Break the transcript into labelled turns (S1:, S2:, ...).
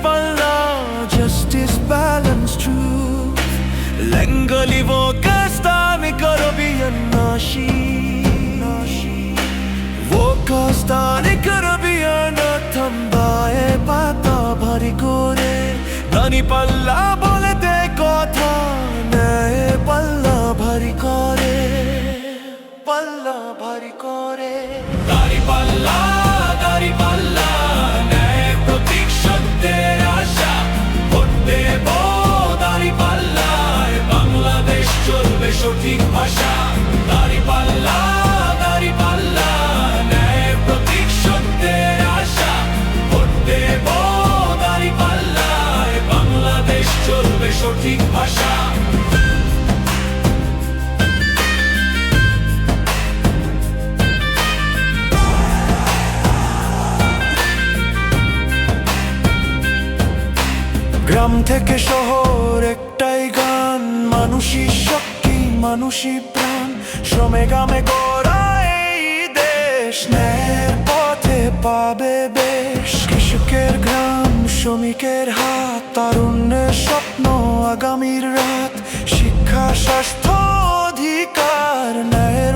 S1: পাল্লা, justice, balance, truth. Lengali workers Islamic Arabian nashi. Workers Islamic Arabian thambaye pata bhari kore. Dani palla bole de kotha naye palla bhari kore. Palla bhari kore. Dari palla naye protik shabder asha. Vote debo dari palla, Bangladesh চলবে সঠিক ভাষা। দাড়ি পাল্লা ন্যায় প্রতীক সত্যের আশা। Vote দেব দাড়ি পাল্লায়, বাংলাদেশ চলবে সঠিক ভাষা। গ্রাম থেকে শহর একটাই গান, মানুষই শক্তি, মানুষই প্রাণ। শ্রমে গামে গড়া এই দেশ, ন্যায়ের পথে পাবে বেশ। কৃষকের গ্রাম, শ্রমিকের হাত, তারুণ্যের স্বপ্ন, আগামীর রাত। শিক্ষা, স্বাস্থ্য, অধিকার, ন্যায়ের